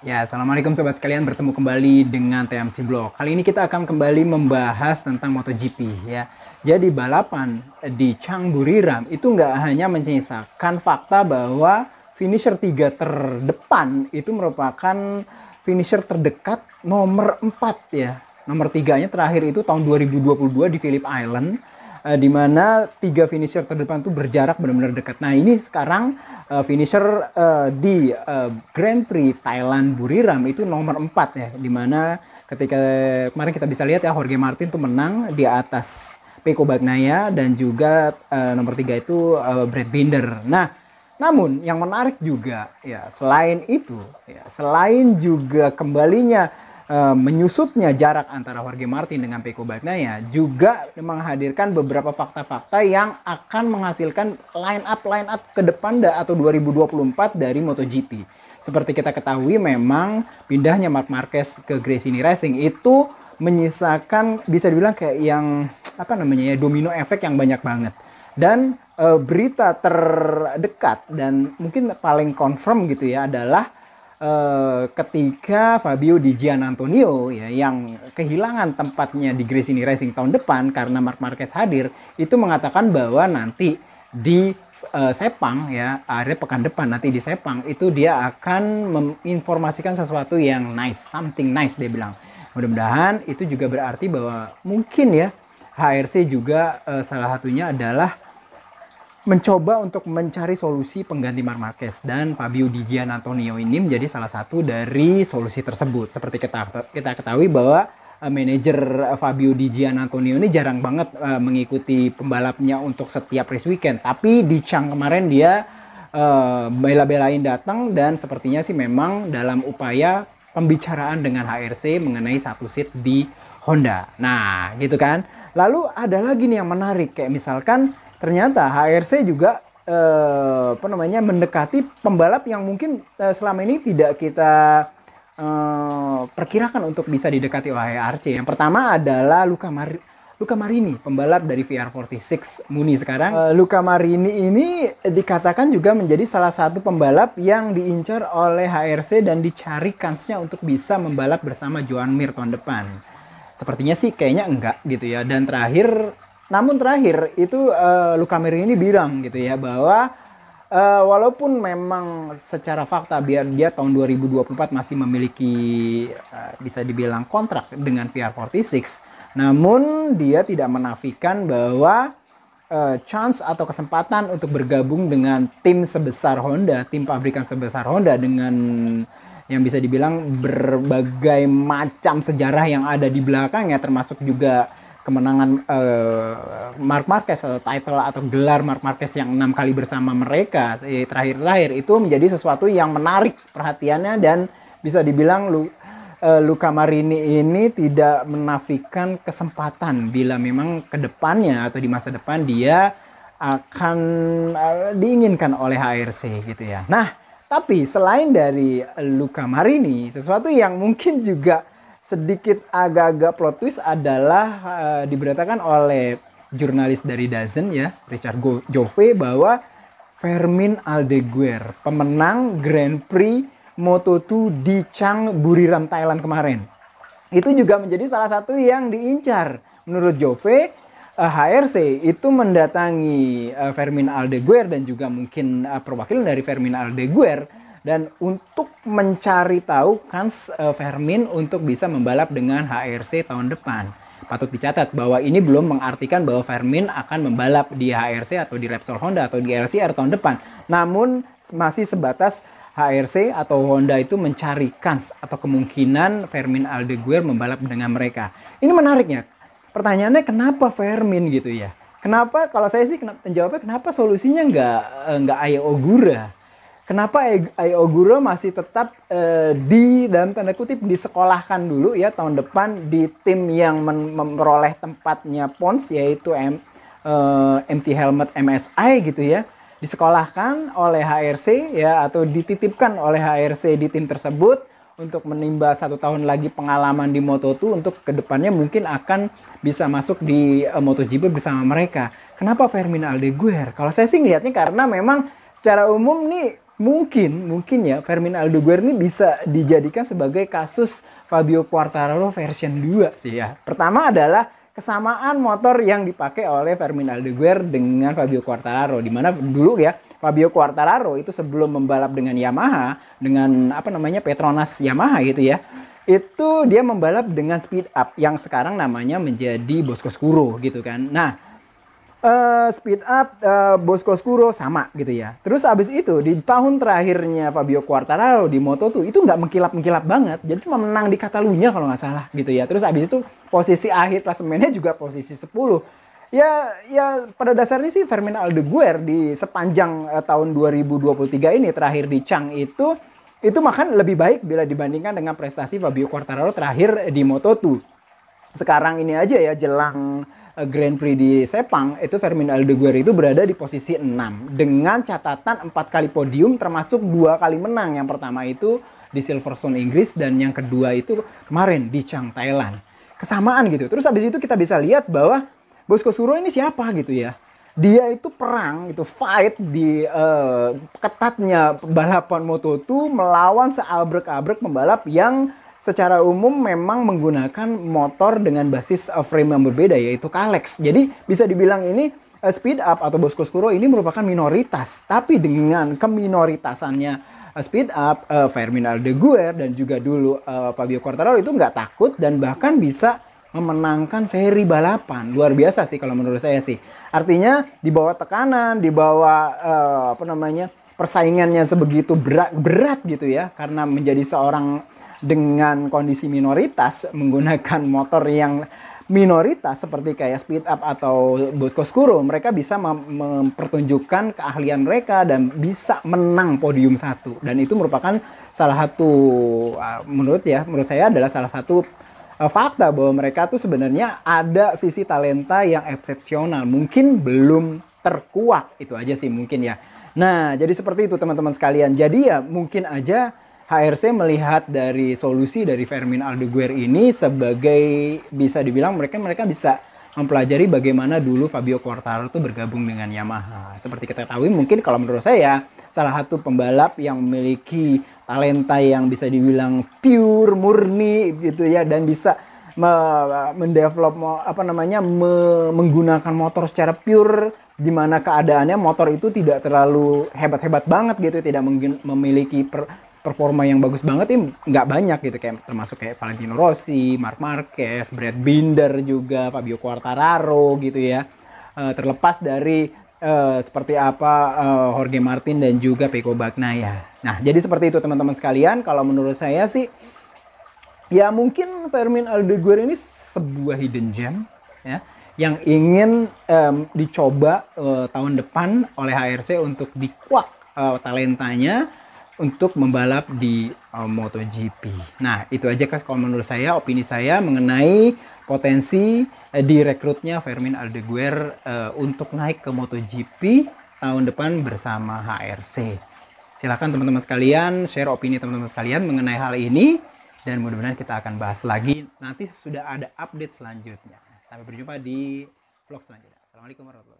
Ya, assalamualaikum sobat sekalian, bertemu kembali dengan TMC Blog. Kali ini kita akan kembali membahas tentang MotoGP ya. Jadi balapan di Chang Buriram itu nggak hanya menyisakan fakta bahwa finisher 3 terdepan itu merupakan finisher terdekat nomor 4 ya. Nomor 3-nya terakhir itu tahun 2022 di Phillip Island, di mana 3 finisher terdepan itu berjarak benar-benar dekat. Nah, ini sekarang finisher di Grand Prix Thailand Buriram itu nomor 4 ya, dimana ketika kemarin kita bisa lihat ya Jorge Martin tuh menang di atas Pecco Bagnaia dan juga nomor 3 itu Brad Binder. Nah, namun yang menarik juga ya selain itu ya, selain juga kembalinya menyusutnya jarak antara Jorge Martin dengan Pecco Bagnaia juga menghadirkan beberapa fakta-fakta yang akan menghasilkan line up ke depan atau 2024 dari MotoGP. Seperti kita ketahui memang pindahnya Marc Marquez ke Gresini Racing itu menyisakan bisa dibilang kayak yang apa namanya ya domino efek yang banyak banget. Dan berita terdekat dan mungkin paling confirm gitu ya adalah ketika Fabio Di Giannantonio ya yang kehilangan tempatnya di Gresini Racing tahun depan karena Marc Marquez hadir, itu mengatakan bahwa nanti di Sepang ya akhir pekan depan nanti di Sepang itu dia akan menginformasikan sesuatu yang nice, something nice dia bilang. Mudah-mudahan itu juga berarti bahwa mungkin ya HRC juga salah satunya adalah mencoba untuk mencari solusi pengganti Marc Marquez, dan Fabio Di Giannantonio ini menjadi salah satu dari solusi tersebut. Seperti kita ketahui bahwa manajer Fabio Di Giannantonio ini jarang banget mengikuti pembalapnya untuk setiap race weekend, tapi di Chang kemarin dia bela-belain datang dan sepertinya sih memang dalam upaya pembicaraan dengan HRC mengenai satu seat di Honda. Nah, gitu kan. Lalu ada lagi nih yang menarik, kayak misalkan ternyata HRC juga mendekati pembalap yang mungkin selama ini tidak kita perkirakan untuk bisa didekati oleh HRC. Yang pertama adalah Luca Marini, pembalap dari VR46 Muni sekarang. Luca Marini ini dikatakan juga menjadi salah satu pembalap yang diincar oleh HRC dan dicari kansnya untuk bisa membalap bersama Joan Mir tahun depan. Sepertinya sih kayaknya enggak gitu ya. Dan namun terakhir itu Luca Marini bilang gitu ya bahwa walaupun memang secara fakta biar dia tahun 2024 masih memiliki bisa dibilang kontrak dengan VR46, namun dia tidak menafikan bahwa chance atau kesempatan untuk bergabung dengan tim sebesar Honda, tim pabrikan sebesar Honda dengan yang bisa dibilang berbagai macam sejarah yang ada di belakangnya, termasuk juga kemenangan Marc Marquez atau title atau gelar Marc Marquez yang 6 kali bersama mereka terakhir itu menjadi sesuatu yang menarik perhatiannya, dan bisa dibilang Luca Marini ini tidak menafikan kesempatan bila memang ke depannya atau di masa depan dia akan diinginkan oleh HRC gitu ya. Nah, tapi selain dari Luca Marini, sesuatu yang mungkin juga sedikit agak-agak plot twist adalah diberitakan oleh jurnalis dari DAZN ya, Richard Jove, bahwa Fermin Aldeguer, pemenang Grand Prix Moto2 di Chang Buriram Thailand kemarin, itu juga menjadi salah satu yang diincar. Menurut Jove, HRC itu mendatangi Fermin Aldeguer dan juga mungkin perwakilan dari Fermin Aldeguer dan untuk mencari tahu kans Fermin untuk bisa membalap dengan HRC tahun depan. Patut dicatat bahwa ini belum mengartikan bahwa Fermin akan membalap di HRC atau di Repsol Honda atau di LCR tahun depan. Namun masih sebatas HRC atau Honda itu mencari kans atau kemungkinan Fermin Aldeguer membalap dengan mereka. Ini menariknya. Pertanyaannya kenapa Fermin gitu ya? Kenapa kalau saya sih jawabnya kenapa solusinya nggak Ai Ogura? Kenapa Ai Ogura masih tetap di dalam tanda kutip disekolahkan dulu ya tahun depan di tim yang memperoleh tempatnya Pons, yaitu MT Helmet MSI gitu ya, disekolahkan oleh HRC ya atau dititipkan oleh HRC di tim tersebut untuk menimba 1 tahun lagi pengalaman di Moto2 untuk kedepannya mungkin akan bisa masuk di MotoGP bersama mereka. Kenapa Fermin Aldeguer? Kalau saya sih ngelihatnya karena memang secara umum nih mungkin ya Fermin Aldeguer ini bisa dijadikan sebagai kasus Fabio Quartararo version 2 sih ya. Pertama adalah kesamaan motor yang dipakai oleh Fermin Aldeguer dengan Fabio Quartararo, di mana dulu ya Fabio Quartararo itu sebelum membalap dengan Yamaha, dengan apa namanya Petronas Yamaha gitu ya, itu dia membalap dengan Speed Up yang sekarang namanya menjadi Boscoscuro gitu kan. Nah, Speed Up, Boscoscuro sama gitu ya. Terus abis itu di tahun terakhirnya Fabio Quartararo di Moto2 itu nggak mengkilap-mengkilap banget. Jadi cuma menang di Catalunya kalau nggak salah gitu ya. Terus abis itu posisi akhir klasemennya juga posisi 10. Ya pada dasarnya sih Fermin Aldeguer di sepanjang tahun 2023 ini terakhir di Chang itu makan lebih baik bila dibandingkan dengan prestasi Fabio Quartararo terakhir di Moto2. Sekarang ini aja ya jelang Grand Prix di Sepang itu Fermin Aldeguer itu berada di posisi 6 dengan catatan 4 kali podium termasuk 2 kali menang. Yang pertama itu di Silverstone Inggris dan yang kedua itu kemarin di Chang Thailand. Kesamaan gitu. Terus habis itu kita bisa lihat bahwa Boscoscuro ini siapa gitu ya. Dia itu perang, itu fight di ketatnya balapan Moto2 melawan seabrek-abrek pembalap yang secara umum memang menggunakan motor dengan basis frame yang berbeda yaitu Kalex. Jadi bisa dibilang ini Speed Up atau Boscoscuro ini merupakan minoritas. Tapi dengan keminoritasannya Speed Up, Fermin Aldeguer dan juga dulu Fabio Quartararo itu nggak takut dan bahkan bisa memenangkan seri balapan. Luar biasa sih kalau menurut saya sih. Artinya di bawah tekanan, di bawah persaingannya sebegitu berat gitu ya. Karena menjadi seorang dengan kondisi minoritas menggunakan motor yang minoritas seperti kayak Speed Up atau Boscoscuro, mereka bisa mempertunjukkan keahlian mereka dan bisa menang podium 1. Dan itu merupakan salah satu menurut saya adalah salah satu fakta bahwa mereka tuh sebenarnya ada sisi talenta yang eksepsional, mungkin belum terkuak, itu aja sih mungkin ya. Nah, jadi seperti itu teman-teman sekalian. Jadi ya mungkin aja HRC melihat dari solusi dari Fermin Aldeguer ini sebagai bisa dibilang mereka bisa mempelajari bagaimana dulu Fabio Quartararo itu bergabung dengan Yamaha. Seperti kita ketahui mungkin kalau menurut saya salah satu pembalap yang memiliki talenta yang bisa dibilang pure, murni gitu ya, dan bisa mendevelop menggunakan motor secara pure, di mana keadaannya motor itu tidak terlalu hebat-hebat banget gitu, tidak memiliki performa yang bagus banget nggak banyak gitu, kayak termasuk kayak Valentino Rossi, Marc Marquez, Brad Binder juga, Fabio Quartararo gitu ya. Terlepas dari seperti apa Jorge Martin dan juga Pecco Bagnaia. Nah, jadi seperti itu teman-teman sekalian. Kalau menurut saya sih ya mungkin Fermin Aldeguer ini sebuah hidden gem ya, yang ingin dicoba tahun depan oleh HRC untuk dikuak talentanya untuk membalap di MotoGP. Nah, itu aja kan kalau menurut saya, opini saya mengenai potensi direkrutnya Fermin Aldeguer untuk naik ke MotoGP tahun depan bersama HRC. Silakan teman-teman sekalian share opini teman-teman sekalian mengenai hal ini, dan mudah-mudahan kita akan bahas lagi nanti sudah ada update selanjutnya. Sampai berjumpa di vlog selanjutnya. Assalamualaikum warahmatullahi wabarakatuh.